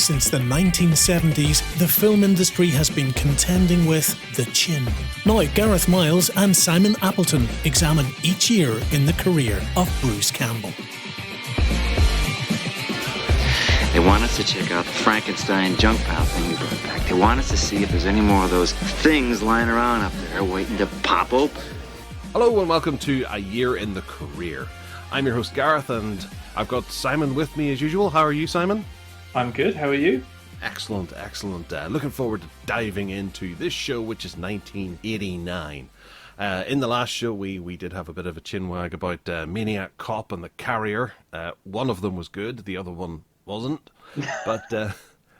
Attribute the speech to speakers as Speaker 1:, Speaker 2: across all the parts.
Speaker 1: Since the 1970s, the film industry has been contending with the chin. Now, Gareth Miles and Simon Appleton examine each year in the career of Bruce Campbell.
Speaker 2: They want us to check out the Frankenstein junk pile thing we brought back. They want us to see if there's any more of those things lying around up there waiting to pop open.
Speaker 3: Hello and welcome to A Year in the Career. I'm your host Gareth and I've got Simon with me as usual. How are you, Simon?
Speaker 4: I'm good. How are you?
Speaker 3: Excellent. Looking forward to diving into this show, which is 1989. In the last show, we did have a bit of a chinwag about Maniac Cop and the Carrier. One of them was good, the other one wasn't. But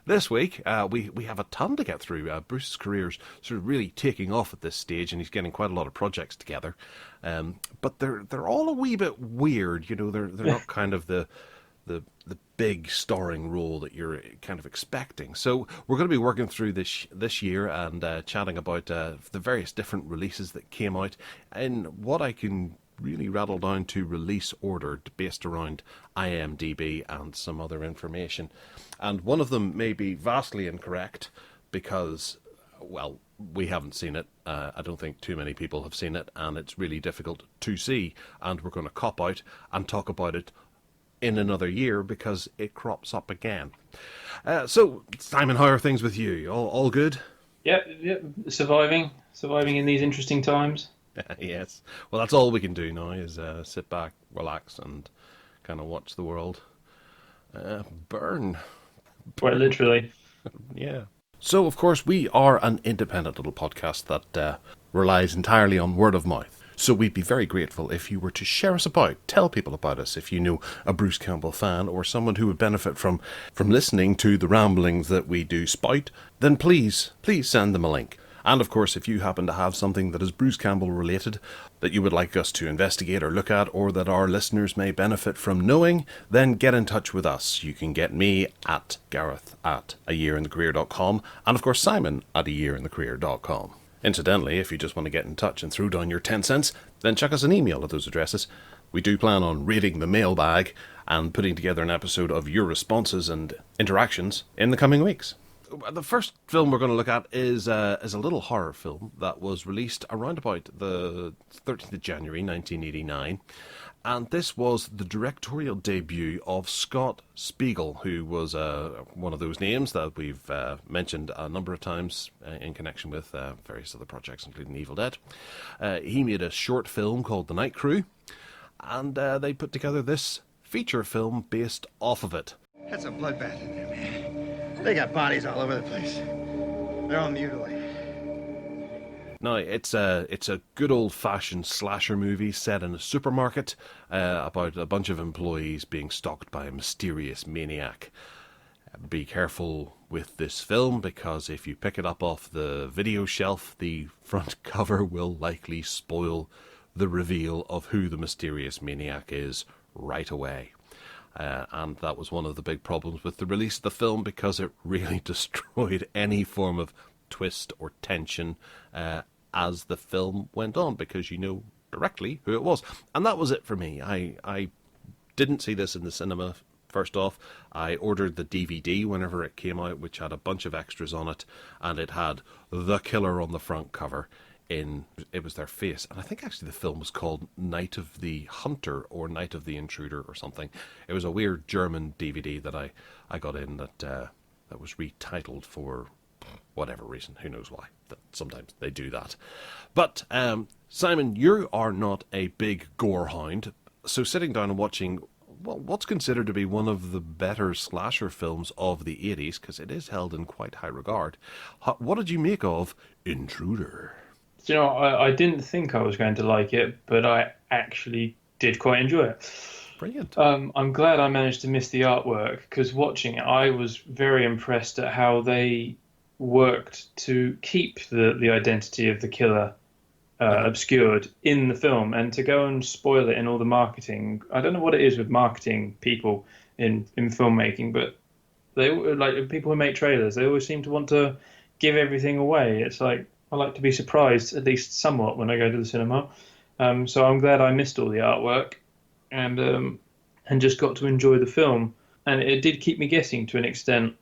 Speaker 3: this week, we have a ton to get through. Bruce's career's sort of really taking off at this stage, and he's getting quite a lot of projects together. But they're all a wee bit weird, you know. They're not kind of the big starring role that you're kind of expecting. So we're going to be working through this year and chatting about the various different releases that came out in what I can really rattle down to release order based around IMDb and some other information. And one of them may be vastly incorrect because, well, we haven't seen it. I don't think too many people have seen it, and it's really difficult to see. And we're going to cop out and talk about it in another year because it crops up again. So, Simon, how are things with you? All good?
Speaker 4: Yeah, surviving in these interesting times.
Speaker 3: Yes. Well, that's all we can do now is sit back, relax, and kind of watch the world burn.
Speaker 4: Quite literally.
Speaker 3: Yeah. So, of course, we are an independent little podcast that relies entirely on word of mouth. So we'd be very grateful if you were to share us about, tell people about us. If you know a Bruce Campbell fan or someone who would benefit from listening to the ramblings that we do spout, then please send them a link. And of course, if you happen to have something that is Bruce Campbell related that you would like us to investigate or look at, or that our listeners may benefit from knowing, then get in touch with us. You can get me at Gareth@ayearinthecareer.com and of course Simon at ayearinthecareer.com. Incidentally, if you just want to get in touch and throw down your 10 cents, then chuck us an email at those addresses. We do plan on raiding the mailbag and putting together an episode of your responses and interactions in the coming weeks. The first film we're going to look at is a little horror film that was released around about the 13th of January 1989. And this was the directorial debut of Scott Spiegel, who was one of those names that we've mentioned a number of times in connection with various other projects, including Evil Dead. He made a short film called The Night Crew, and they put together this feature film based off of it.
Speaker 5: That's a bloodbath in there, man. They got bodies all over the place. They're all mutilated.
Speaker 3: Now, it's a good old-fashioned slasher movie set in a supermarket about a bunch of employees being stalked by a mysterious maniac. Be careful with this film, because if you pick it up off the video shelf, the front cover will likely spoil the reveal of who the mysterious maniac is right away. And that was one of the big problems with the release of the film, because it really destroyed any form of twist or tension as the film went on, because you know directly who it was. And that was it for me. I didn't see this in the cinema first off. I ordered the DVD whenever it came out, which had a bunch of extras on it, and it had the killer on the front cover. It was their face, and I think actually the film was called Night of the Hunter or Night of the Intruder or something. It was a weird German DVD that I got in that was retitled for whatever reason, who knows why. Sometimes they do that. But Simon, you are not a big gore hound, so sitting down and watching, well, what's considered to be one of the better slasher films of the 80s, because it is held in quite high regard, what did you make of Intruder?
Speaker 4: You know, I didn't think I was going to like it, but I actually did quite enjoy it.
Speaker 3: Brilliant.
Speaker 4: I'm glad I managed to miss the artwork, because watching it, I was very impressed at how they worked to keep the identity of the killer obscured in the film, and to go and spoil it in all the marketing. I don't know what it is with marketing people in filmmaking, but they, like people who make trailers, they always seem to want to give everything away. It's like, I like to be surprised, at least somewhat, when I go to the cinema. So I'm glad I missed all the artwork and just got to enjoy the film. And it did keep me guessing to an extent.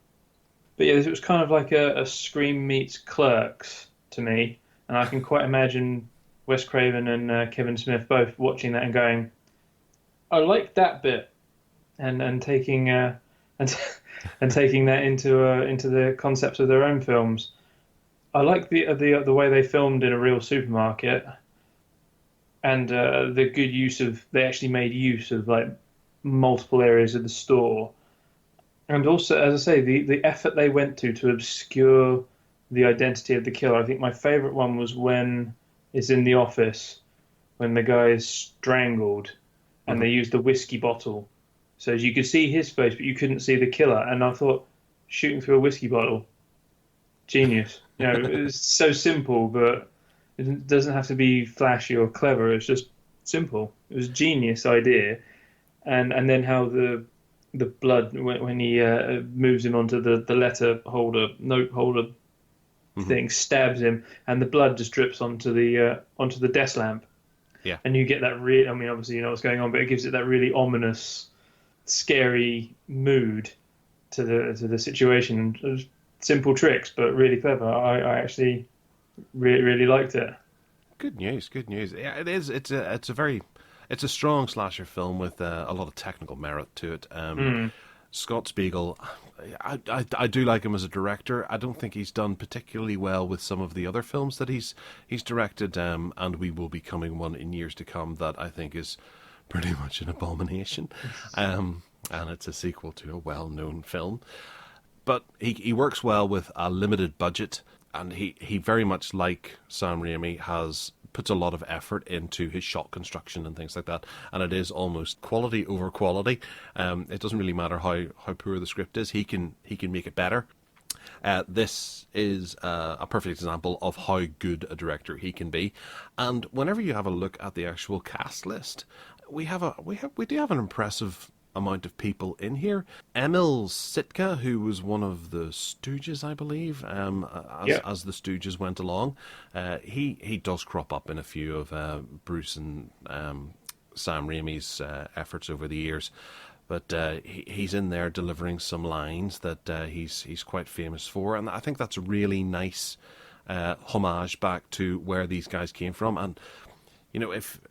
Speaker 4: But yeah, it was kind of like a Scream meets Clerks to me, and I can quite imagine Wes Craven and Kevin Smith both watching that and going, "I like that bit," and taking and and taking that into the concepts of their own films. I like the way they filmed in a real supermarket, and the good use of they actually made use of like multiple areas of the store. And also, as I say, the effort they went to obscure the identity of the killer. I think my favorite one was when it's in the office, when the guy is strangled and they used the whiskey bottle. So you could see his face, but you couldn't see the killer. And I thought, shooting through a whiskey bottle, genius. You know, it's so simple, but it doesn't have to be flashy or clever. It's just simple. It was a genius idea. And then how the blood when he moves him onto the note holder thing, stabs him, and the blood just drips onto the desk lamp.
Speaker 3: Yeah.
Speaker 4: And you get that real. I mean, obviously you know what's going on, but it gives it that really ominous, scary mood to the situation. It was simple tricks, but really clever. I actually really liked it.
Speaker 3: Good news. Yeah, it is. It's a strong slasher film with a lot of technical merit to it. Scott Spiegel, I do like him as a director. I don't think he's done particularly well with some of the other films that he's directed, and we will be coming one in years to come that I think is pretty much an abomination. And it's a sequel to a well-known film. But he works well with a limited budget, and he very much, like Sam Raimi, puts a lot of effort into his shot construction and things like that, and it is almost quality over quality. It doesn't really matter how poor the script is. He can make it better. This is a perfect example of how good a director he can be. And whenever you have a look at the actual cast list, we do have an impressive amount of people in here. Emil Sitka, who was one of the Stooges, I believe, as the Stooges went along, he does crop up in a few of Bruce and Sam Raimi's efforts over the years, but he's in there delivering some lines that he's quite famous for, and I think that's a really nice homage back to where these guys came from. And you know, if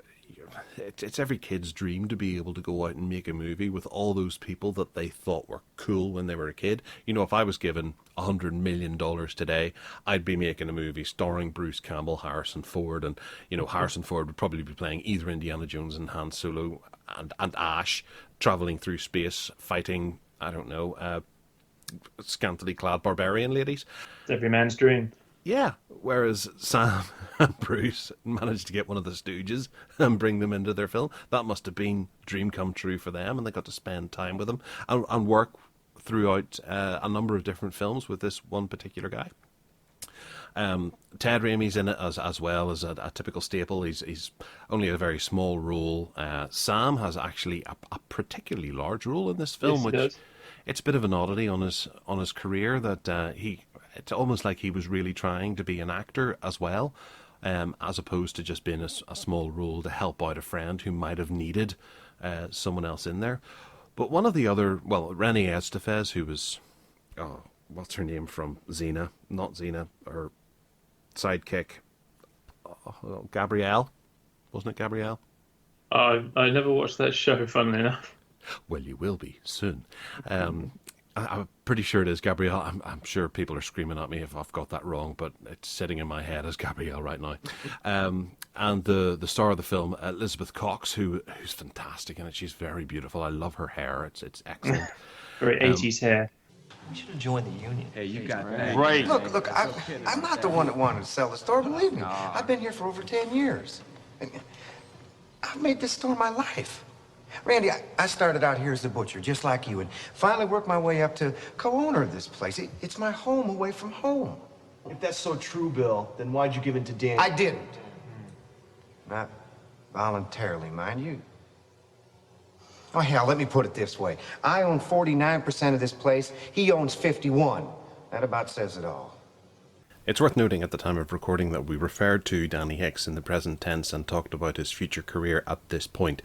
Speaker 3: it's every kid's dream to be able to go out and make a movie with all those people that they thought were cool when they were a kid. You know, if I was given $100 million today, I'd be making a movie starring Bruce Campbell, Harrison Ford, and, you know, Harrison Ford would probably be playing either Indiana Jones and Han Solo and Ash, travelling through space, fighting, I don't know, scantily clad barbarian ladies.
Speaker 4: It's every man's dream.
Speaker 3: Yeah, whereas Sam and Bruce managed to get one of the Stooges and bring them into their film. That must have been a dream come true for them, and they got to spend time with them and work throughout a number of different films with this one particular guy. Ted Raimi's in it as well as a typical staple. He's only a very small role. Sam has actually a particularly large role in this film, which it's a bit of an oddity on his career that it's almost like he was really trying to be an actor as well, as opposed to just being a small role to help out a friend who might have needed someone else in there. But one of the other, Renée Estefez, who was, what's her name from Xena? Not Xena, her sidekick, Gabrielle, wasn't it Gabrielle?
Speaker 4: I never watched that show, funnily enough.
Speaker 3: Well, you will be soon. I'm pretty sure it is Gabrielle. I'm sure people are screaming at me if I've got that wrong, but it's sitting in my head as Gabrielle right now. And the star of the film, Elizabeth Cox, who's fantastic in it. She's very beautiful. I love her hair. It's excellent.
Speaker 4: Very 80s hair.
Speaker 6: You should have joined the union.
Speaker 7: Hey, you got that.
Speaker 5: Right.
Speaker 6: Look, I'm not the one that wanted to sell the store, believe me. I've been here for over 10 years. I've made this store my life. Randy, I started out here as a butcher, just like you, and finally worked my way up to co-owner of this place. It's my home away from home.
Speaker 7: If that's so true, Bill, then why'd you give it to Dan?
Speaker 6: I didn't. Not voluntarily, mind you. Oh, hell, let me put it this way. I own 49% of this place. He owns 51%. That about says it all.
Speaker 3: It's worth noting at the time of recording that we referred to Danny Hicks in the present tense and talked about his future career at this point.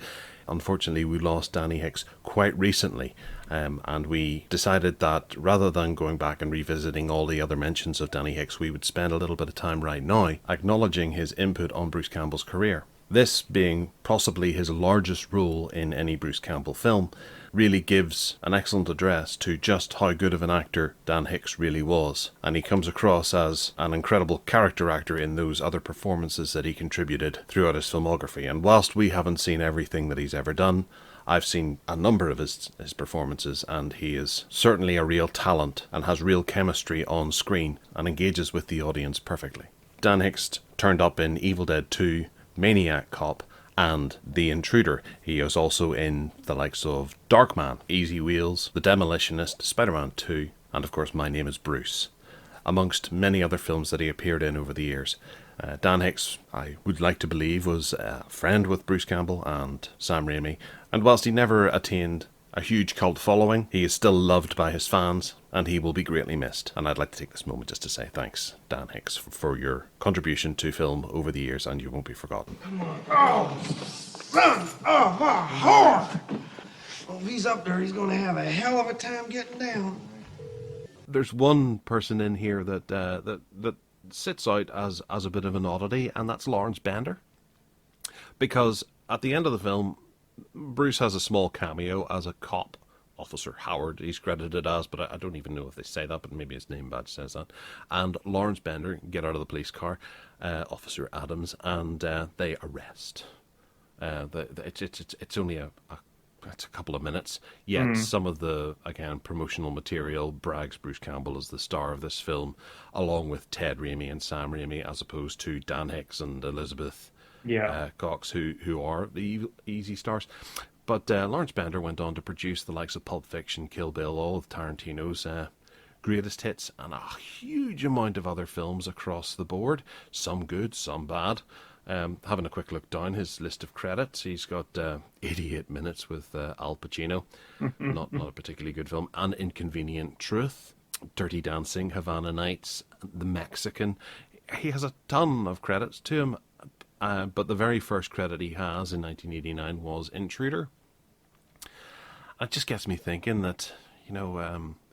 Speaker 3: Unfortunately, we lost Danny Hicks quite recently, and we decided that rather than going back and revisiting all the other mentions of Danny Hicks, we would spend a little bit of time right now acknowledging his input on Bruce Campbell's career. This being possibly his largest role in any Bruce Campbell film, really gives an excellent address to just how good of an actor Dan Hicks really was. And he comes across as an incredible character actor in those other performances that he contributed throughout his filmography. And whilst we haven't seen everything that he's ever done, I've seen a number of his performances, and he is certainly a real talent and has real chemistry on screen and engages with the audience perfectly. Dan Hicks turned up in Evil Dead 2, Maniac Cop, and The Intruder. He is also in the likes of Darkman, Easy Wheels, The Demolitionist, Spider-Man 2, and of course My Name is Bruce, amongst many other films that he appeared in over the years. Dan Hicks, I would like to believe, was a friend with Bruce Campbell and Sam Raimi, and whilst he never attained a huge cult following, he is still loved by his fans, and he will be greatly missed. And I'd like to take this moment just to say thanks, Dan Hicks, for your contribution to film over the years, and you won't be forgotten.
Speaker 8: Come on. Oh, son of a whore! Well, if he's up there, he's going to have a hell of a time getting down.
Speaker 3: There's one person in here that sits out as a bit of an oddity, and that's Lawrence Bender. Because at the end of the film, Bruce has a small cameo as a cop, Officer Howard, he's credited as, but I don't even know if they say that, but maybe his name badge says that. And Lawrence Bender get out of the police car, Officer Adams, and they arrest. It's only it's a couple of minutes, yet some of the, again, promotional material brags Bruce Campbell as the star of this film, along with Ted Raimi and Sam Raimi, as opposed to Dan Hicks and Elizabeth Cox, who are the easy stars. But Lawrence Bender went on to produce the likes of Pulp Fiction, Kill Bill, all of Tarantino's greatest hits, and a huge amount of other films across the board, some good, some bad. Having a quick look down his list of credits, he's got 88 Minutes with Al Pacino, not a particularly good film, An Inconvenient Truth, Dirty Dancing, Havana Nights, The Mexican. He has a ton of credits to him. But the very first credit he has in 1989 was Intruder. It just gets me thinking that,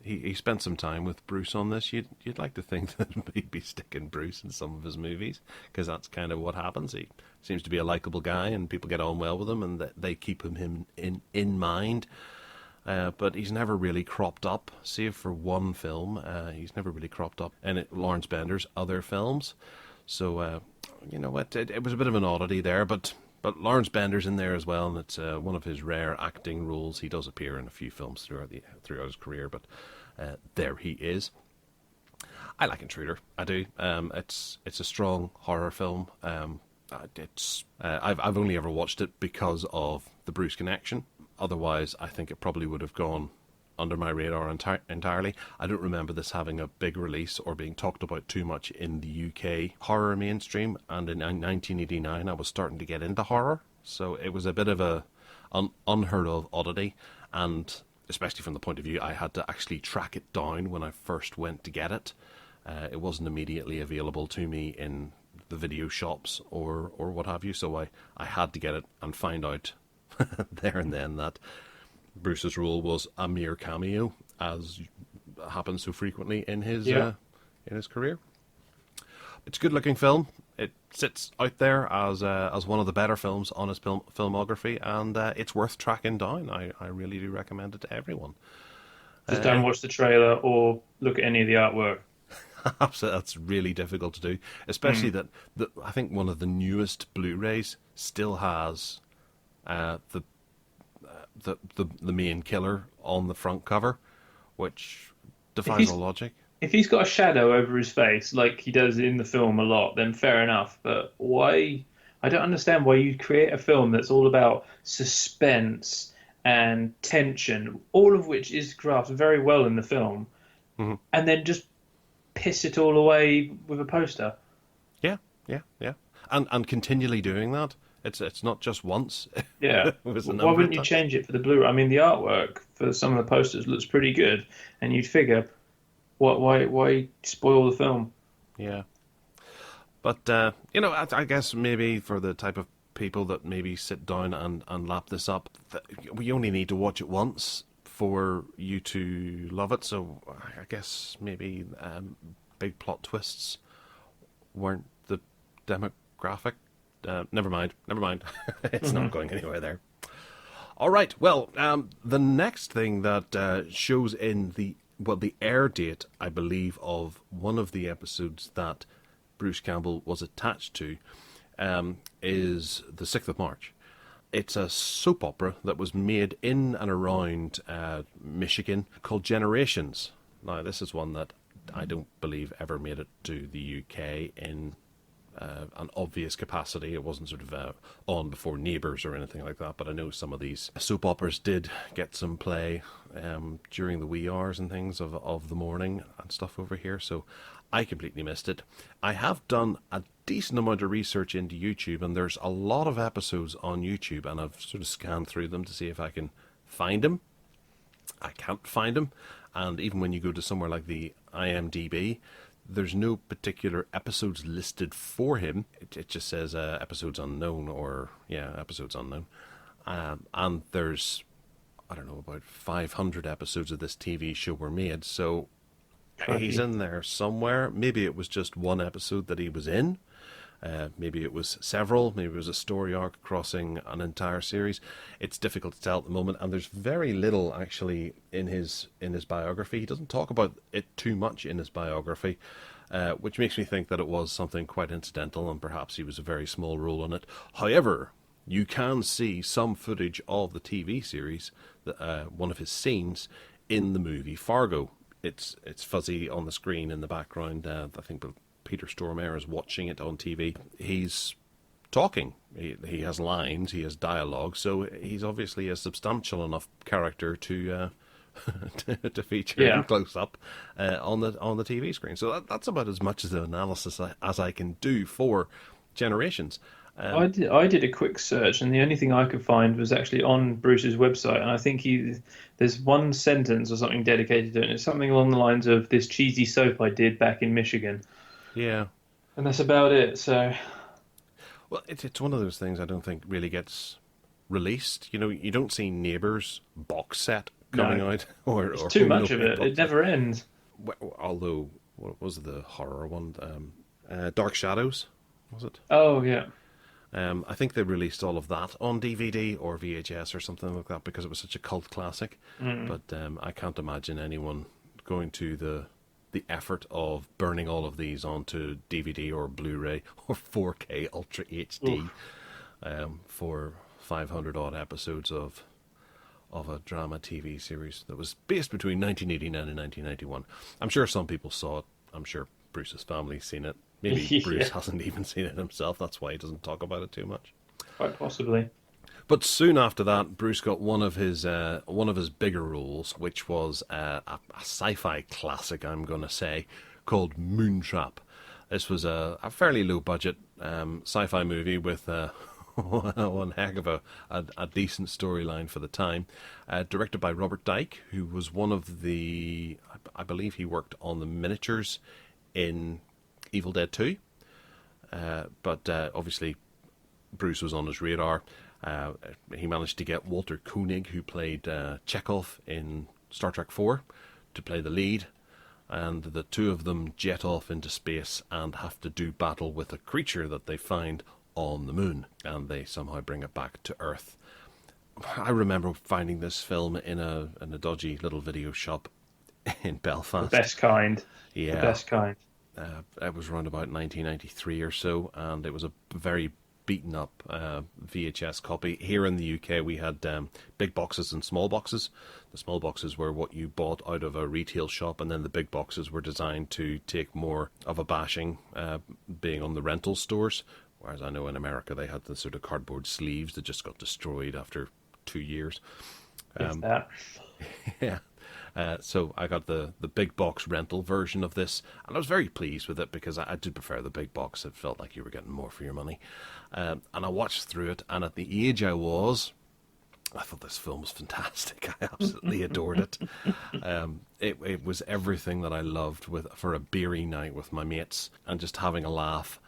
Speaker 3: he spent some time with Bruce on this. You'd like to think that he'd be sticking Bruce in some of his movies, because that's kind of what happens. He seems to be a likable guy, and people get on well with him, and they keep him in mind. But he's never really cropped up, save for one film. He's never really cropped up in Lawrence Bender's other films. So, it was a bit of an oddity there, but Lawrence Bender's in there as well, and it's one of his rare acting roles. He does appear in a few films throughout his career, but there he is. I like Intruder. I do. It's a strong horror film. I've only ever watched it because of the Bruce connection. Otherwise, I think it probably would have gone under my radar entirely. I don't remember this having a big release or being talked about too much in the UK horror mainstream, and in 1989 I was starting to get into horror, so it was a bit of an unheard of oddity, and especially from the point of view I had to actually track it down when I first went to get it. It wasn't immediately available to me in the video shops or what have you, so I had to get it and find out there and then that Bruce's role was a mere cameo, as happens so frequently in his career. It's a good-looking film. It sits out there as one of the better films on his filmography, and it's worth tracking down. I really do recommend it to everyone.
Speaker 4: Just don't watch the trailer or look at any of the artwork.
Speaker 3: Absolutely, that's really difficult to do, especially that I think one of the newest Blu-rays still has the main killer on the front cover, which defies all logic.
Speaker 4: If he's got a shadow over his face, like he does in the film a lot, then fair enough. But why? I don't understand why you'd create a film that's all about suspense and tension, all of which is crafted very well in the film, and then just piss it all away with a poster. Yeah.
Speaker 3: And continually doing that. It's not just once.
Speaker 4: Yeah. Why wouldn't you change it for the Blu-ray? I mean, the artwork for some of the posters looks pretty good, and you'd figure, why spoil the film?
Speaker 3: Yeah. But, I guess maybe for the type of people that maybe sit down and lap this up, we only need to watch it once for you to love it. So I guess maybe big plot twists weren't the demographic. Never mind. It's not going anywhere there. All right. Well, the next thing that shows in the air date, I believe, of one of the episodes that Bruce Campbell was attached to is the 6th of March. It's a soap opera that was made in and around Michigan called Generations. Now, this is one that I don't believe ever made it to the UK in an obvious capacity. It wasn't sort of on before Neighbours or anything like that, but I know some of these soap operas did get some play during the wee hours and things of the morning and stuff over here, so I completely missed it. I have done a decent amount of research into YouTube, and there's a lot of episodes on YouTube, and I've sort of scanned through them to see if I can find them. I can't find them, and even when you go to somewhere like the IMDb, there's no particular episodes listed for him. It just says episodes unknown, episodes unknown. And there's, I don't know, about 500 episodes of this TV show were made, so he's in there somewhere. Maybe it was just one episode that he was in. Maybe it was several. Maybe it was a story arc crossing an entire series. It's difficult to tell at the moment, and there's very little actually in his biography. He doesn't talk about it too much in his biography, which makes me think that it was something quite incidental, and perhaps he was a very small role in it. However, you can see some footage of the TV series, one of his scenes in the movie Fargo. It's fuzzy on the screen in the background. I think Peter Stormare is watching it on TV. He's talking. He has lines. He has dialogue. So he's obviously a substantial enough character to to feature in close up on the TV screen. So that's about as much of the analysis as I can do for Generations.
Speaker 4: I did a quick search, and the only thing I could find was actually on Bruce's website, and I think there's one sentence or something dedicated to it, and it's something along the lines of "this cheesy soap I did back in Michigan."
Speaker 3: Yeah.
Speaker 4: And that's about it, so...
Speaker 3: Well, it's one of those things I don't think really gets released. You know, you don't see Neighbours box set coming out. Or
Speaker 4: too much of it. It never ends.
Speaker 3: Although, what was the horror one? Dark Shadows, was it?
Speaker 4: Oh, yeah.
Speaker 3: I think they released all of that on DVD or VHS or something like that because it was such a cult classic. But I can't imagine anyone going to the effort of burning all of these onto DVD or Blu-ray or 4K Ultra HD for 500 odd episodes of a drama TV series that was based between 1989 and 1991. I'm sure some people saw it. I'm sure Bruce's family's seen it. Maybe Bruce hasn't even seen it himself. That's why he doesn't talk about it too much.
Speaker 4: Quite possibly.
Speaker 3: But soon after that, Bruce got one of his bigger roles, which was a sci-fi classic, I'm going to say, called Moontrap. This was a fairly low-budget sci-fi movie with one heck of a decent storyline for the time. Directed by Robert Dyke, who was one of the... I believe he worked on the miniatures in Evil Dead 2. But obviously, Bruce was on his radar. He managed to get Walter Koenig, who played Chekhov in Star Trek 4, to play the lead, and the two of them jet off into space and have to do battle with a creature that they find on the moon, and they somehow bring it back to Earth. I remember finding this film in a dodgy little video shop in Belfast.
Speaker 4: The best kind.
Speaker 3: Yeah.
Speaker 4: The best kind.
Speaker 3: It was around about 1993 or so, and it was a very beaten up VHS copy. Here in the UK we had big boxes and small boxes. The small boxes were what you bought out of a retail shop, and then the big boxes were designed to take more of a bashing, being on the rental stores, whereas I know in America they had the sort of cardboard sleeves that just got destroyed after 2 years. Yeah. So I got the big box rental version of this, and I was very pleased with it because I did prefer the big box. It felt like you were getting more for your money. And I watched through it, and at the age I was, I thought this film was fantastic. I absolutely adored it. It was everything that I loved for a beery night with my mates and just having a laugh.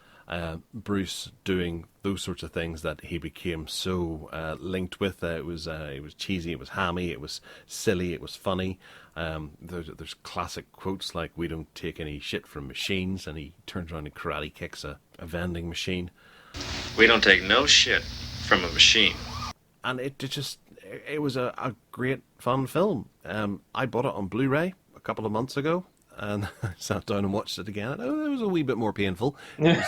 Speaker 3: Bruce doing those sorts of things that he became so linked with. It was cheesy, it was hammy, it was silly, it was funny. There's classic quotes like, "We don't take any shit from machines," and he turns around and karate kicks a vending machine.
Speaker 2: We don't take no shit from a machine.
Speaker 3: And it was a great fun film. I bought it on Blu-ray a couple of months ago, and I sat down and watched it again. It was a wee bit more painful. The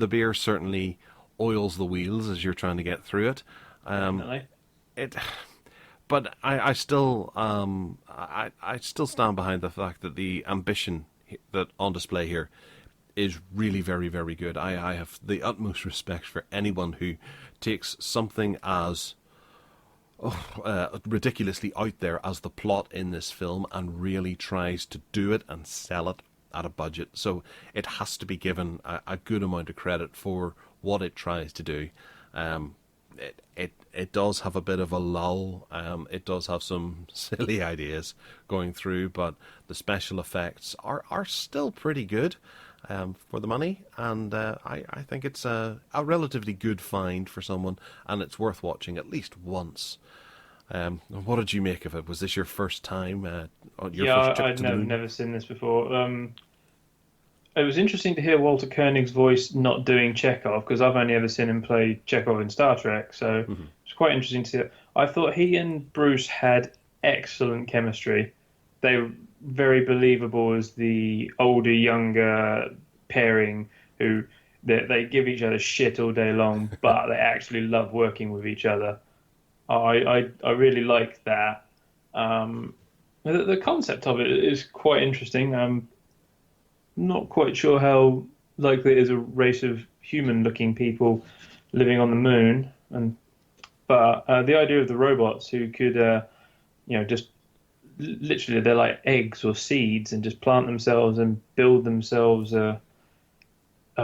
Speaker 3: beer certainly oils the wheels as you're trying to get through it.
Speaker 4: Definitely.
Speaker 3: But I still I still stand behind the fact that the ambition that on display here is really very, very good. I have the utmost respect for anyone who takes something as ridiculously out there as the plot in this film and really tries to do it and sell it at a budget. So it has to be given a good amount of credit for what it tries to do. It does have a bit of a lull. It does have some silly ideas going through, but the special effects are still pretty good for the money, and I think it's a relatively good find for someone, and it's worth watching at least once. What did you make of it? Was this your first time? First trip
Speaker 4: I'd
Speaker 3: to the moon?
Speaker 4: never seen this before. It was interesting to hear Walter Koenig's voice not doing Chekhov, because I've only ever seen him play Chekhov in Star Trek, so it's quite interesting to see it. I thought he and Bruce had excellent chemistry. They were very believable as the older, younger pairing who they give each other shit all day long, but they actually love working with each other. I really liked that. The concept of it is quite interesting. I'm not quite sure how likely it is a race of human-looking people living on the moon, but the idea of the robots who could, just literally they're like eggs or seeds and just plant themselves and build themselves a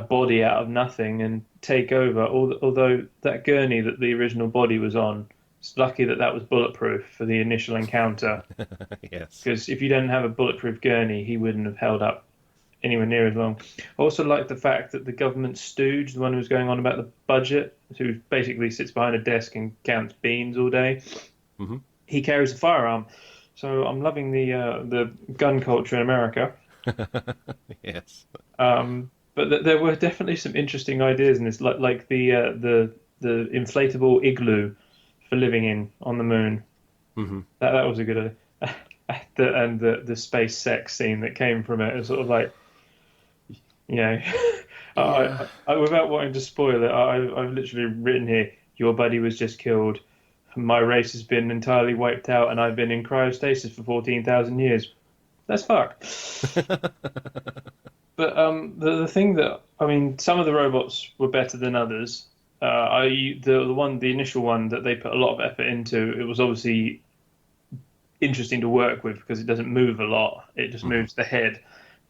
Speaker 4: body out of nothing and take over. Although that gurney that the original body was on, it's lucky that was bulletproof for the initial encounter.
Speaker 3: Yes.
Speaker 4: Because if you didn't have a bulletproof gurney, he wouldn't have held up anywhere near as long. I also like the fact that the government stooge, the one who was going on about the budget, who basically sits behind a desk and counts beans all day, he carries a firearm. So I'm loving the gun culture in America.
Speaker 3: Yes.
Speaker 4: But there were definitely some interesting ideas in this, like the inflatable igloo for living in on the moon. That was a good idea. And the space sex scene that came from it is sort of like, I, without wanting to spoil it, I've literally written here, your buddy was just killed, my race has been entirely wiped out, and I've been in cryostasis for 14,000 years. That's fucked. But the thing that, some of the robots were better than others. The initial one that they put a lot of effort into, it was obviously interesting to work with because it doesn't move a lot. It just moves the head.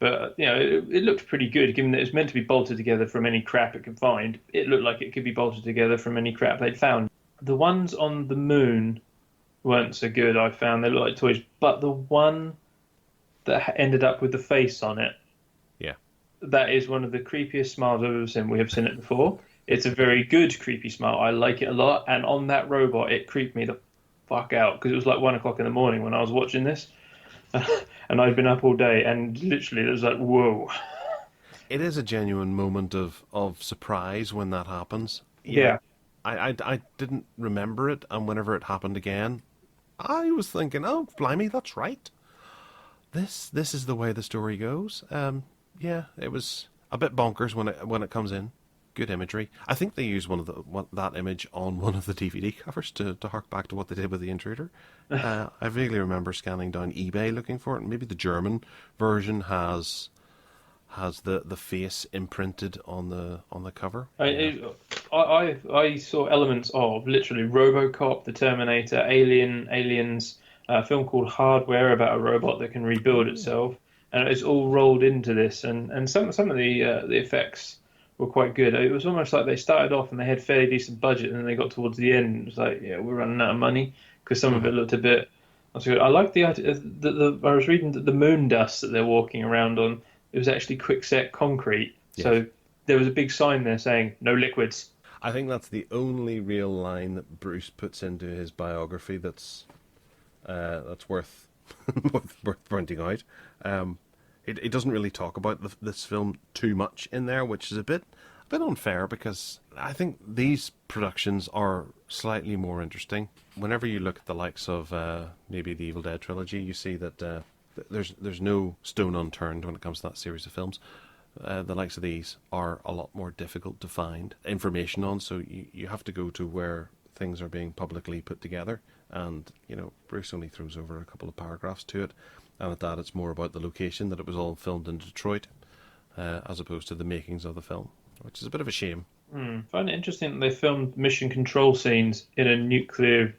Speaker 4: But, it looked pretty good, given that it's meant to be bolted together from any crap it could find. It looked like it could be bolted together from any crap they'd found. The ones on the moon weren't so good, I found. They looked like toys. But the one that ended up with the face on it, that is one of the creepiest smiles I've ever seen. We have seen it before. It's a very good creepy smile. I like it a lot. And on that robot, it creeped me the fuck out because it was like 1 o'clock in the morning when I was watching this. And I'd been up all day, and literally it was like, whoa.
Speaker 3: It is a genuine moment of surprise when that happens.
Speaker 4: Yeah.
Speaker 3: I didn't remember it, and whenever it happened again, I was thinking, oh, blimey, that's right. This is the way the story goes. Yeah, it was a bit bonkers when it comes in. Good imagery. I think they used that image on one of the DVD covers to hark back to what they did with the Intruder. I vaguely remember scanning down eBay looking for it. Maybe the German version has the face imprinted on the cover.
Speaker 4: I saw elements of literally RoboCop, the Terminator, Aliens, a film called Hardware about a robot that can rebuild itself, and it's all rolled into this. And some of the effects were quite good. It was almost like they started off and they had fairly decent budget, and then they got towards the end and it was like, yeah, we're running out of money, because some of it looked a bit. I like the idea. I was reading that the moon dust that they're walking around on, it was actually quickset concrete.
Speaker 3: Yes.
Speaker 4: So there was a big sign there saying no liquids.
Speaker 3: I think that's the only real line that Bruce puts into his biography that's worth worth pointing out. It doesn't really talk about this film too much in there, which is a bit unfair, because I think these productions are slightly more interesting. Whenever you look at the likes of maybe the Evil Dead trilogy, you see that there's no stone unturned when it comes to that series of films. The likes of these are a lot more difficult to find information on, so you have to go to where things are being publicly put together, and Bruce only throws over a couple of paragraphs to it, and at that it's more about the location, that it was all filmed in Detroit, as opposed to the makings of the film, which is a bit of a shame.
Speaker 4: I find it interesting that they filmed mission control scenes in a nuclear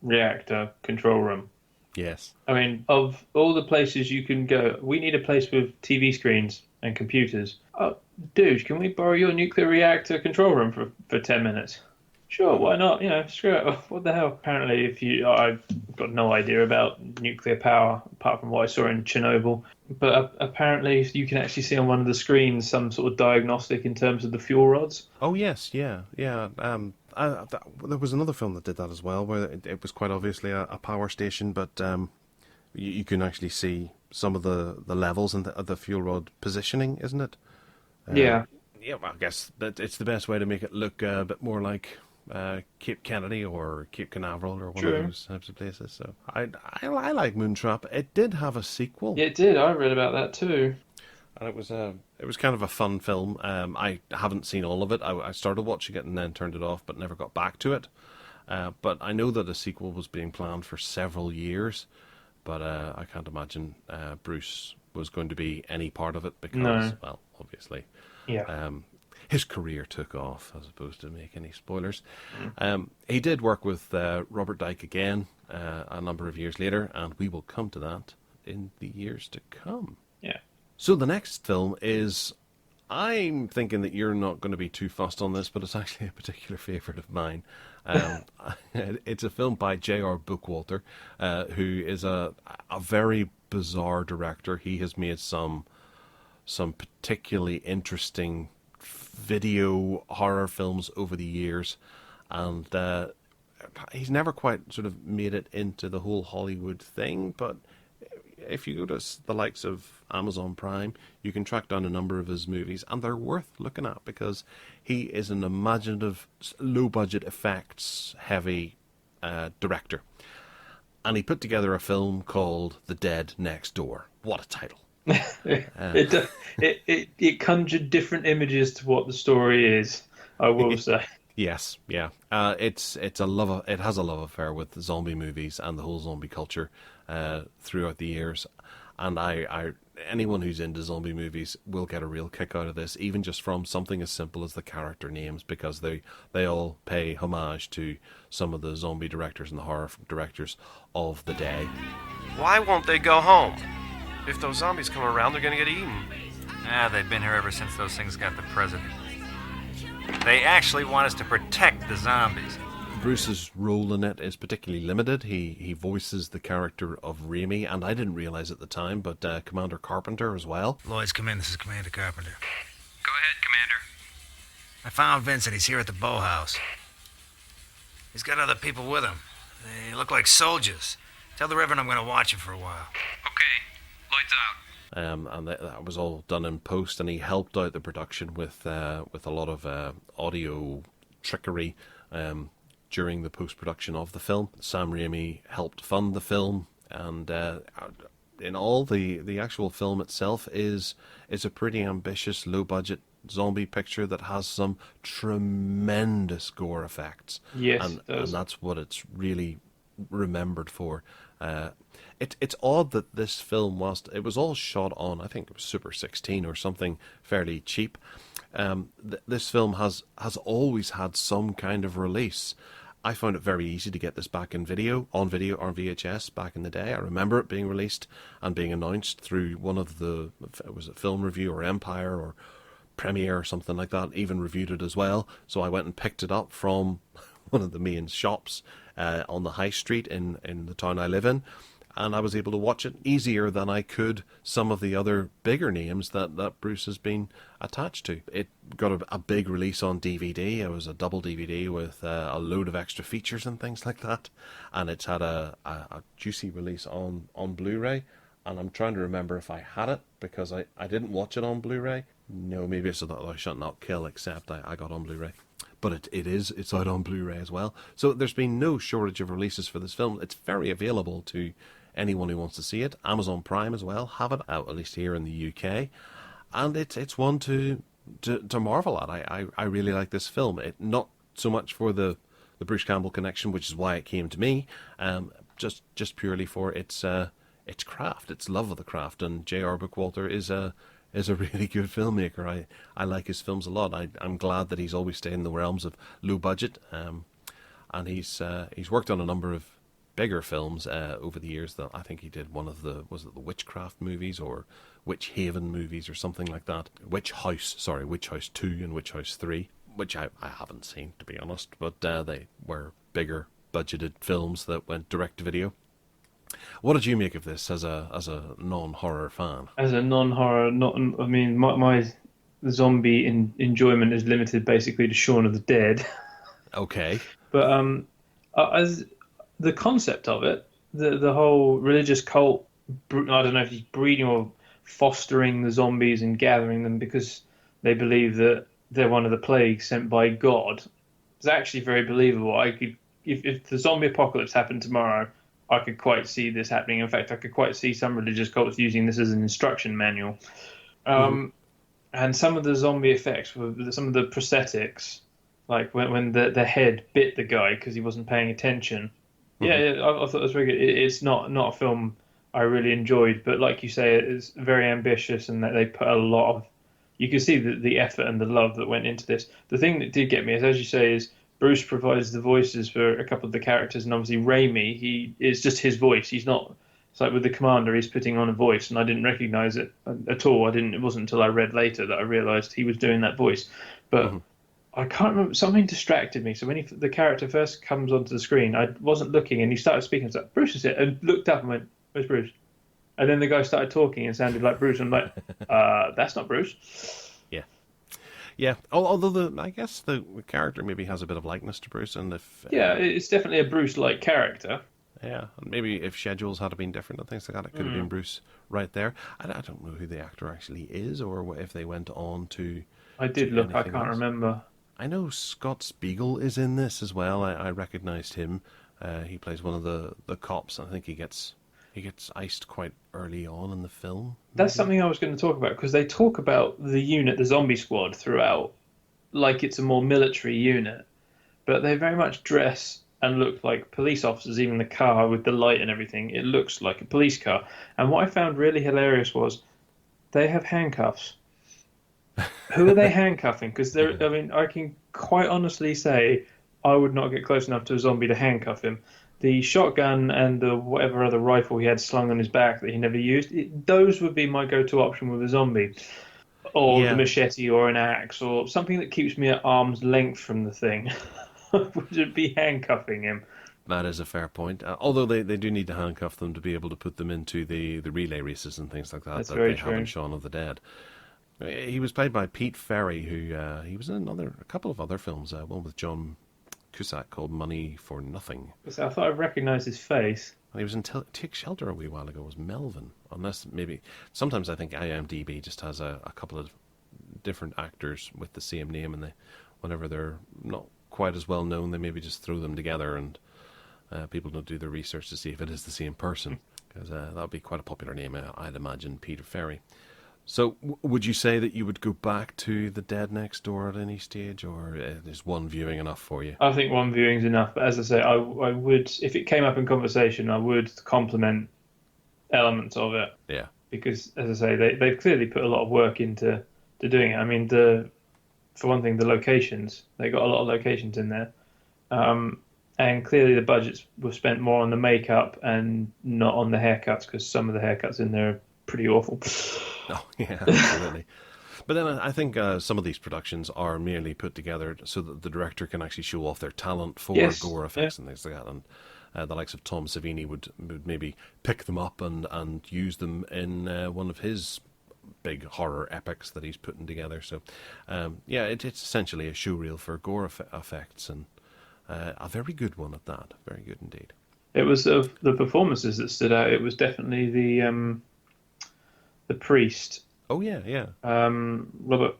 Speaker 4: reactor control room.
Speaker 3: Yes.
Speaker 4: I mean, of all the places you can go, we need a place with TV screens and computers. Oh, dude, can we borrow your nuclear reactor control room for 10 minutes? Sure, why not? Screw it. What the hell? Apparently, I've got no idea about nuclear power apart from what I saw in Chernobyl. But apparently, you can actually see on one of the screens some sort of diagnostic in terms of the fuel rods.
Speaker 3: Oh yes, yeah. There was another film that did that as well, where it was quite obviously a power station, but you can actually see some of the levels and the fuel rod positioning, isn't it?
Speaker 4: Yeah.
Speaker 3: Yeah, well, I guess that it's the best way to make it look a bit more like Cape Kennedy or Cape Canaveral or one of those types of places. So I like Moontrap. It did have a sequel.
Speaker 4: Yeah, it did. I read about that too.
Speaker 3: And it was kind of a fun film. I haven't seen all of it. I started watching it and then turned it off, but never got back to it. But I know that a sequel was being planned for several years, but I can't imagine Bruce was going to be any part of it because, well, obviously, his career took off, as opposed to make any spoilers. He did work with Robert Dyke again a number of years later, and we will come to that in the years to come.
Speaker 4: Yeah.
Speaker 3: So the next film is, I'm thinking that you're not going to be too fussed on this, but it's actually a particular favourite of mine. It's a film by J.R. Bookwalter, who is a very bizarre director. He has made some particularly interesting video horror films over the years, and he's never quite sort of made it into the whole Hollywood thing, but if you go to the likes of Amazon Prime, you can track down a number of his movies, and they're worth looking at because he is an imaginative, low-budget effects heavy director. And he put together a film called The Dead Next Door. What a title.
Speaker 4: It conjured different images to what the story is, I will say.
Speaker 3: Yes, yeah. It has a love affair with zombie movies and the whole zombie culture throughout the years. And anyone who's into zombie movies will get a real kick out of this, even just from something as simple as the character names, because they all pay homage to some of the zombie directors and the horror directors of the day.
Speaker 9: Why won't they go home? If those zombies come around, they're gonna get eaten.
Speaker 10: They've been here ever since those things got the president. They actually want us to protect the zombies.
Speaker 3: Bruce's role in it is particularly limited. He voices the character of Raimi, and I didn't realize at the time, but Commander Carpenter as well.
Speaker 10: Lloyd's come in. This is Commander Carpenter. Go ahead, Commander. I found Vincent. He's here at the bow house. He's got other people with him. They look like soldiers. Tell the Reverend I'm going to watch him for a while. Okay. Lights out.
Speaker 3: And that was all done in post, and he helped out the production with a lot of audio trickery during the post-production of the film. Sam Raimi helped fund the film, and in all, the actual film itself is a pretty ambitious, low-budget zombie picture that has some tremendous gore effects.
Speaker 4: Yes,
Speaker 3: and
Speaker 4: it does.
Speaker 3: And that's what it's really remembered for. It's odd that this film, whilst it was all shot on, I think it was Super 16 or something fairly cheap, this film has always had some kind of release. I found it very easy to get this back on video or VHS back in the day. I remember it being released and being announced through one of was it Film Review or Empire or premiere or something like that, even reviewed it as well. So I went and picked it up from one of the main shops on the high street in the town I live in, and I was able to watch it easier than I could some of the other bigger names that Bruce has been attached to. It got a big release on DVD. It was a double DVD with a load of extra features and things like that, and it's had a juicy release on Blu-ray, and I'm trying to remember if I had it, because I didn't watch it on Blu-ray. No, maybe it's Thou Shalt Not Kill, except I got on Blu-ray. But it's out on Blu-ray as well. So there's been no shortage of releases for this film. It's very available to anyone who wants to see it. Amazon Prime as well have it out, at least here in the UK. And it's one to marvel at. I really like this film. Not so much for the Bruce Campbell connection, which is why it came to me, just purely for its craft, its love of the craft. And J.R. Bookwalter is a really good filmmaker. I like his films a lot. I'm glad that he's always stayed in the realms of low budget, and he's worked on a number of bigger films over the years. That I think he did one of the Witchcraft movies or Witch Haven movies or something like that. Witch House 2 and Witch House 3, which I haven't seen, to be honest, but they were bigger budgeted films that went direct to video. What did you make of this as a non-horror fan? As a non-horror,
Speaker 4: my zombie enjoyment is limited basically to Shaun of the Dead.
Speaker 3: Okay.
Speaker 4: But as the concept of it, the whole religious cult, I don't know if he's breeding or fostering the zombies and gathering them because they believe that they're one of the plagues sent by God, it's actually very believable. If the zombie apocalypse happened tomorrow, I could quite see this happening. In fact, I could quite see some religious cults using this as an instruction manual. And some of the zombie effects, some of the prosthetics, like when the head bit the guy because he wasn't paying attention. I thought it was very good. It's not a film I really enjoyed, but like you say, it's very ambitious, and that they put a lot of. You can see the effort and the love that went into this. The thing that did get me is, as you say, is Bruce provides the voices for a couple of the characters, and obviously Raimi, it's just his voice. He's not. It's like with the Commander, he's putting on a voice, and I didn't recognise it at all. It wasn't until I read later that I realised he was doing that voice. But I can't remember. Something distracted me. So when the character first comes onto the screen, I wasn't looking, and he started speaking. I was like, Bruce is it? And looked up and went, "Where's Bruce?" And then the guy started talking and sounded like Bruce. And I'm like, that's not Bruce.
Speaker 3: Yeah. Although I guess the character maybe has a bit of likeness to Bruce, and
Speaker 4: it's definitely a Bruce-like character.
Speaker 3: Yeah, and maybe if schedules had been different and things like that, it could have been Bruce right there. I don't know who the actor actually is, or if they went on to.
Speaker 4: I did look. I can't remember.
Speaker 3: I know Scott Spiegel is in this as well. I recognised him. He plays one of the cops. I think he gets iced quite early on in the film.
Speaker 4: That's something I was going to talk about, because they talk about the unit, the zombie squad, throughout, like it's a more military unit, but they very much dress and look like police officers. Even the car with the light and everything, it looks like a police car. And what I found really hilarious was they have handcuffs. Who are they handcuffing? Because I can quite honestly say I would not get close enough to a zombie to handcuff him. The shotgun and the whatever other rifle he had slung on his back that he never used, those would be my go-to option with a zombie. Or the machete or an axe or something that keeps me at arm's length from the thing. Would be handcuffing him.
Speaker 3: That is a fair point. Although they do need to handcuff them to be able to put them into the relay races and things like that.
Speaker 4: That's
Speaker 3: that
Speaker 4: very
Speaker 3: they
Speaker 4: true.
Speaker 3: have in Shaun of the Dead. He was played by Pete Ferry, who he was in a couple of other films. One with John Cusack called Money for Nothing.
Speaker 4: So I thought I recognised his face.
Speaker 3: And he was in Take Shelter a wee while ago. Was Melvin? Unless maybe sometimes I think IMDb just has a couple of different actors with the same name, and whenever they're not quite as well known, they maybe just throw them together, and people don't do their research to see if it is the same person, because that would be quite a popular name, I'd imagine. Peter Ferry. So would you say that you would go back to The Dead Next Door at any stage, or is one viewing enough for you?
Speaker 4: I think one viewing's enough, but as I say, I would, if it came up in conversation, I would compliment elements of it.
Speaker 3: Yeah. Because,
Speaker 4: as I say, they've clearly put a lot of work into doing it. I mean, for one thing, the locations, they got a lot of locations in there. And clearly the budgets were spent more on the makeup and not on the haircuts, because some of the haircuts in there are pretty awful.
Speaker 3: Oh, yeah, absolutely. But then I think some of these productions are merely put together so that the director can actually show off their talent for gore effects and things like that. And the likes of Tom Savini would maybe pick them up and use them in one of his big horror epics that he's putting together. So, it's essentially a showreel for gore effects, and a very good one at that. Very good indeed.
Speaker 4: It was the performances that stood out. It was definitely the priest.
Speaker 3: Oh yeah.
Speaker 4: Robert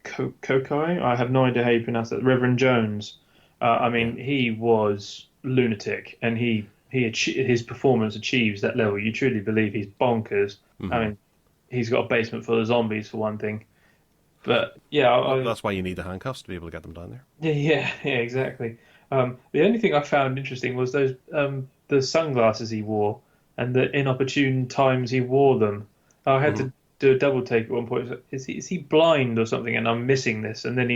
Speaker 4: Kokoi. I have no idea how you pronounce that. Reverend Jones. He was lunatic, and his performance achieves that level. You truly believe he's bonkers. Mm-hmm. He's got a basement full of zombies for one thing. But yeah,
Speaker 3: that's why you need the handcuffs to be able to get them down there.
Speaker 4: Yeah, exactly. The only thing I found interesting was those the sunglasses he wore and the inopportune times he wore them. I had to do a double take at one point. Is he blind or something? And I'm missing this. And then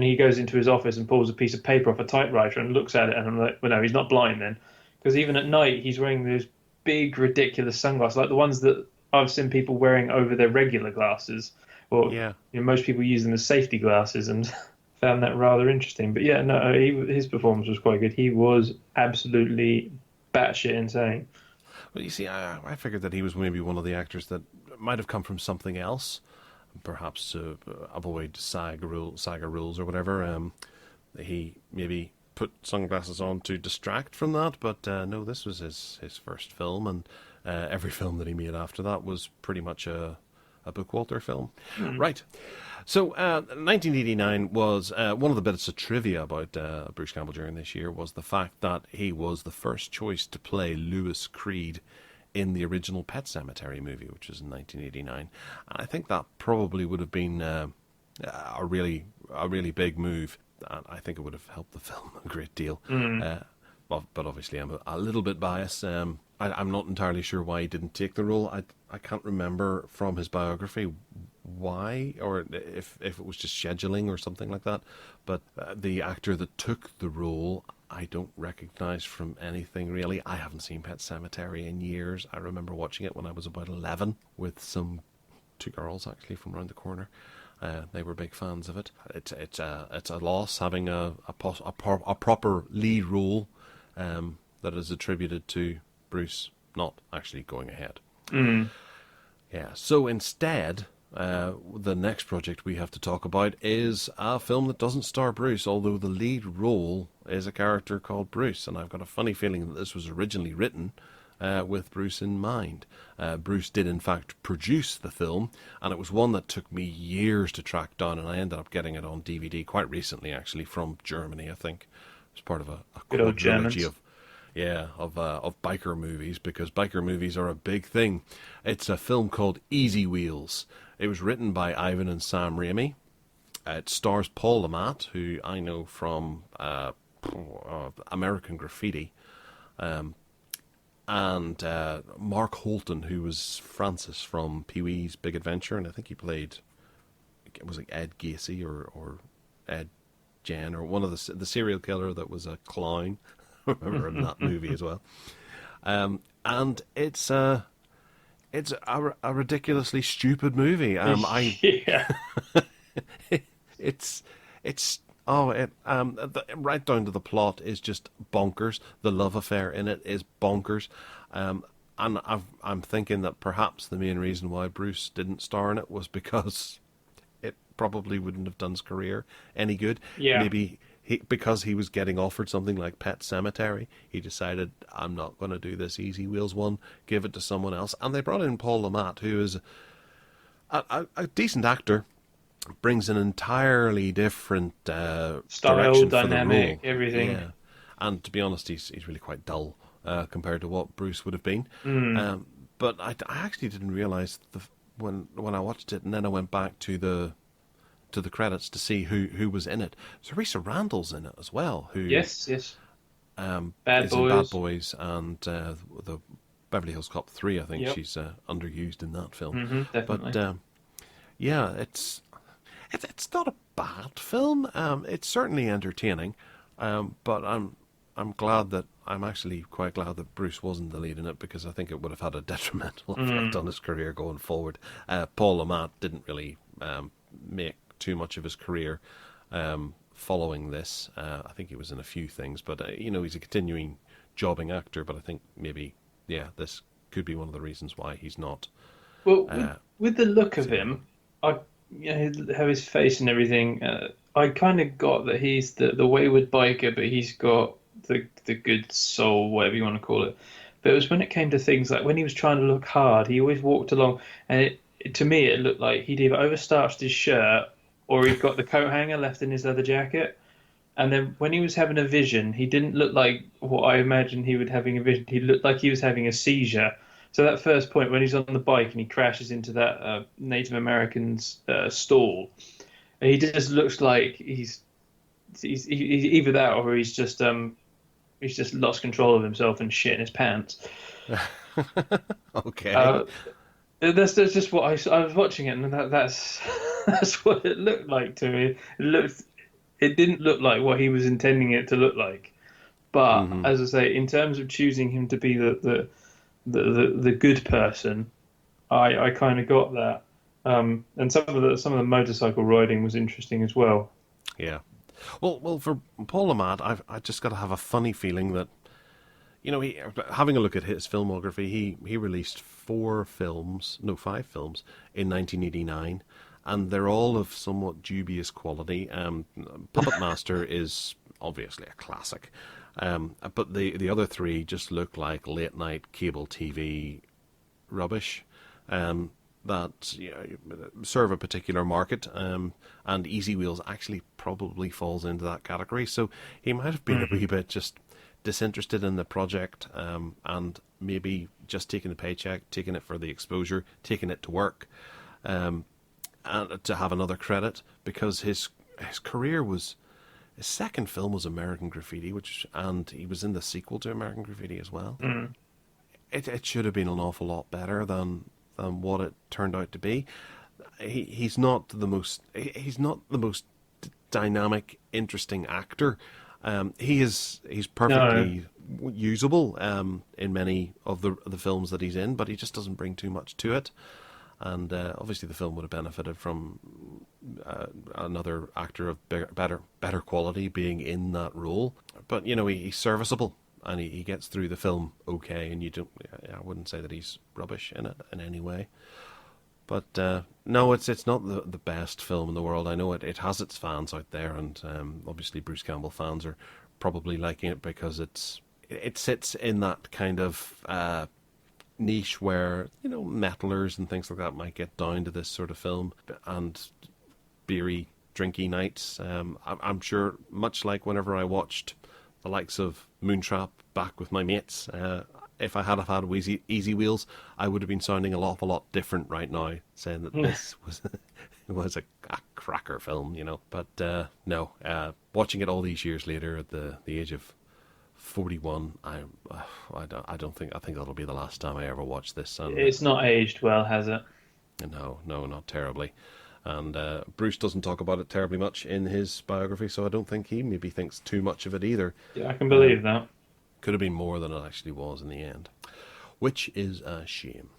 Speaker 4: he goes into his office and pulls a piece of paper off a typewriter and looks at it. And I'm like, well, no, he's not blind then, because even at night he's wearing those big ridiculous sunglasses, like the ones that I've seen people wearing over their regular glasses. Or most people use them as safety glasses, and found that rather interesting. But his performance was quite good. He was absolutely batshit insane.
Speaker 3: Well, you see, I figured that he was maybe one of the actors that might have come from something else, perhaps to avoid SAG rules or whatever. He maybe put sunglasses on to distract from that, but no, this was his first film, and every film that he made after that was pretty much a Bookwalter film. Mm. Right. So 1989 was one of the bits of trivia about Bruce Campbell during this year was the fact that he was the first choice to play Louis Creed in the original Pet Sematary movie, which was in 1989. And I think that probably would have been a really big move. I think it would have helped the film a great deal. Mm. But obviously I'm a little bit biased. I'm not entirely sure why he didn't take the role. I can't remember from his biography why, or if it was just scheduling or something like that. But the actor that took the role, I don't recognise from anything really. I haven't seen Pet Sematary in years. I remember watching it when I was about 11 with two girls actually from around the corner. They were big fans of it. It's a loss having a proper lead role that is attributed to Bruce not actually going ahead. Mm. Yeah. So instead, the next project we have to talk about is a film that doesn't star Bruce, although the lead role is a character called Bruce, and I've got a funny feeling that this was originally written with Bruce in mind. Bruce did in fact produce the film, and it was one that took me years to track down, and I ended up getting it on DVD quite recently, actually, from Germany, I think. It was part of a quadrilogy of biker movies, because biker movies are a big thing. It's a film called Easy Wheels. It was written by Ivan and Sam Raimi. It stars Paul Lamat, who I know from American Graffiti, and Mark Holton, who was Francis from Pee-wee's Big Adventure, and I think he played, was it Ed Gacy or Ed Jen, or one of the serial killer that was a clown. I remember in that movie as well. And it's a ridiculously stupid movie. Right down to the plot is just bonkers. The love affair in it is bonkers. And I'm thinking that perhaps the main reason why Bruce didn't star in it was because it probably wouldn't have done his career any good. Yeah. Maybe because he was getting offered something like Pet Sematary, he decided, I'm not going to do this Easy Wheels one, give it to someone else. And they brought in Paul Lamat, who is a decent actor, brings an entirely different
Speaker 4: style,
Speaker 3: direction
Speaker 4: dynamic,
Speaker 3: for the role.
Speaker 4: Everything.
Speaker 3: Yeah. And to be honest, he's really quite dull compared to what Bruce would have been. But I actually didn't realise when I watched it, and then I went back to the credits to see who was in it. Teresa Randall's in it as well. Who
Speaker 4: yes.
Speaker 3: Bad Boys and the Beverly Hills Cop 3. I think she's underused in that film.
Speaker 4: Definitely.
Speaker 3: But it's not a bad film. It's certainly entertaining. But I'm actually quite glad that Bruce wasn't the lead in it, because I think it would have had a detrimental effect on his career going forward. Paul Lamat didn't really make too much of his career following this. I think he was in a few things, but he's a continuing jobbing actor. But I think maybe, this could be one of the reasons why he's not.
Speaker 4: Well, with the look of him, how his face and everything, I kind of got that he's the wayward biker, but he's got the good soul, whatever you want to call it. But it was when it came to things like when he was trying to look hard, he always walked along, and to me it looked like he'd either overstarched his shirt or he'd got the coat hanger left in his leather jacket. And then when he was having a vision, he didn't look like what I imagined he would having a vision. He looked like he was having a seizure. So that first point when he's on the bike and he crashes into that Native American's stall, he just looks like he's either that or he's just lost control of himself and shit in his pants.
Speaker 3: Okay.
Speaker 4: That's just what I was watching it, and that's what it looked like to me. It didn't look like what he was intending it to look like. But as I say, in terms of choosing him to be the good person, I kind of got that. And some of the motorcycle riding was interesting as well.
Speaker 3: Yeah. Well, for Paul Lamat, I just got to have a funny feeling that, having a look at his filmography, he released 5 films in 1989, and they're all of somewhat dubious quality. Puppet Master is obviously a classic, but the other 3 just look like late night cable TV rubbish. That serve a particular market, and Easy Wheels actually probably falls into that category. So he might have been a wee bit just disinterested in the project, and maybe just taking the paycheck, taking it for the exposure, taking it to work, and to have another credit, because his career was, his second film was American Graffiti, and he was in the sequel to American Graffiti as well. It should have been an awful lot better than what it turned out to be. He's not the most dynamic, interesting actor. He's perfectly usable in many of the films that he's in, but he just doesn't bring too much to it. And obviously, the film would have benefited from another actor of better quality being in that role. But he's serviceable, and he gets through the film okay, and I wouldn't say that he's rubbish in it in any way. But no, it's not the best film in the world. I know it has its fans out there, and obviously Bruce Campbell fans are probably liking it because it sits in that kind of niche where metalers and things like that might get down to this sort of film, and beery, drinky nights. I'm sure, much like whenever I watched the likes of Moontrap back with my mates, if I had had Easy Wheels, I would have been sounding an awful lot different right now, saying that this was a cracker film, But no, watching it all these years later at the age of 41, I think that'll be the last time I ever watch this. And
Speaker 4: it's not aged well, has it?
Speaker 3: No, not terribly. And Bruce doesn't talk about it terribly much in his biography, so I don't think he maybe thinks too much of it either.
Speaker 4: Yeah, I can believe that.
Speaker 3: Could have been more than it actually was in the end, which is a shame.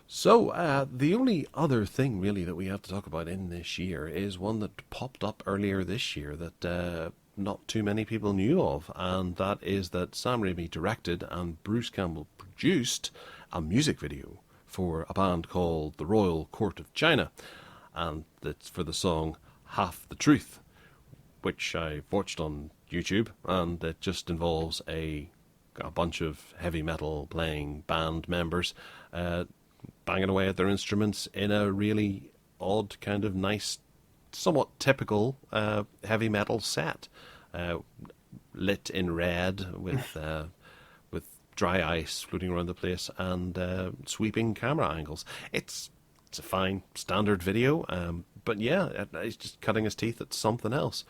Speaker 3: So the only other thing really that we have to talk about in this year is one that popped up earlier this year that not too many people knew of, and that is that Sam Raimi directed and Bruce Campbell produced a music video for a band called the Royal Court of China, and it's for the song Half the Truth, which I watched on YouTube, and it just involves a bunch of heavy metal playing band members banging away at their instruments in a really odd, kind of nice, somewhat typical heavy metal set, lit in red with dry ice floating around the place and sweeping camera angles. It's a fine standard video, but yeah, it's just cutting his teeth at something else.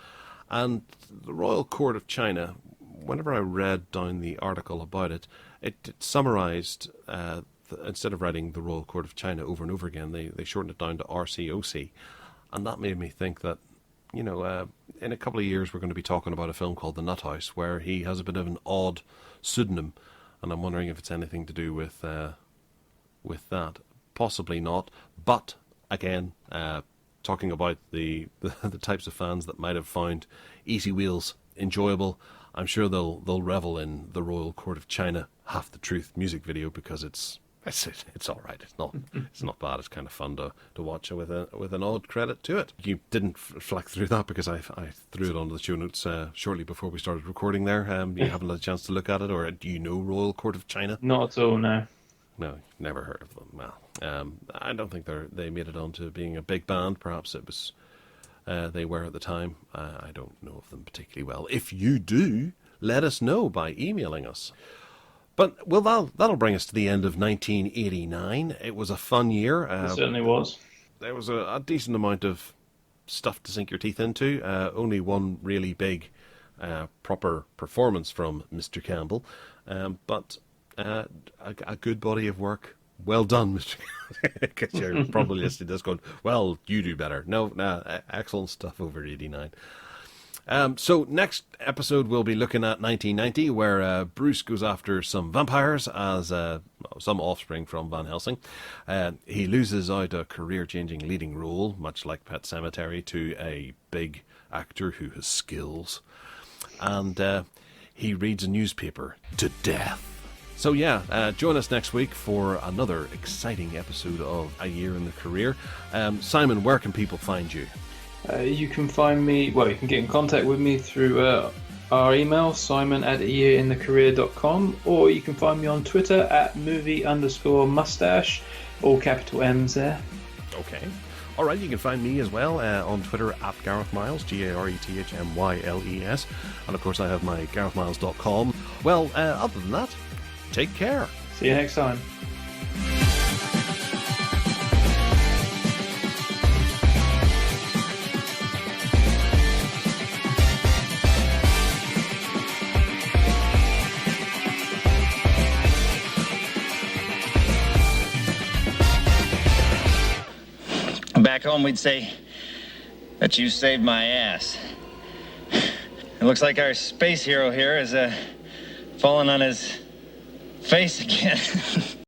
Speaker 3: And the Royal Court of China, whenever I read down the article about it, it summarised, instead of writing the Royal Court of China over and over again, they shortened it down to RCOC. And that made me think that, in a couple of years we're going to be talking about a film called The Nut House, where he has a bit of an odd pseudonym, and I'm wondering if it's anything to do with that. Possibly not, but again, talking about the types of fans that might have found Easy Wheels enjoyable. I'm sure they'll revel in the Royal Court of China Half the Truth music video, because it's all right. It's not bad. It's kind of fun to watch with an odd credit to it. You didn't flick through that because I threw it onto the show notes shortly before we started recording there. You haven't had a chance to look at it, or do you know Royal Court of China?
Speaker 4: Not at all, no.
Speaker 3: No, never heard of them. Well, I don't think they made it on to being a big band. Perhaps it was they were at the time. I don't know of them particularly well. If you do, let us know by emailing us. But, well, that'll bring us to the end of 1989. It was a fun year.
Speaker 4: It certainly was.
Speaker 3: There was a decent amount of stuff to sink your teeth into. Only one really big, proper performance from Mr. Campbell. But a good body of work. Well done, Mr. Campbell. Because you're probably listening to this going, well, you do better. No, excellent stuff over 89. So next episode we'll be looking at 1990, where Bruce goes after some vampires as some offspring from Van Helsing. He loses out a career-changing leading role, much like Pet Sematary, to a big actor who has skills. And he reads a newspaper to death. So yeah, join us next week for another exciting episode of A Year in the Career. Simon, where can people find you?
Speaker 4: You can find me, you can get in contact with me through our email, simon@ayearinthecareer.com, or you can find me on Twitter @movie_mustache, all capital M's there.
Speaker 3: Okay. All right, you can find me as well on Twitter @Gareth Miles, GarethMyles. And of course, I have my GarethMiles.com. Well, other than that, take care.
Speaker 4: See you next time.
Speaker 11: Back home, we'd say that you saved my ass. It looks like our space hero here is falling on his face again.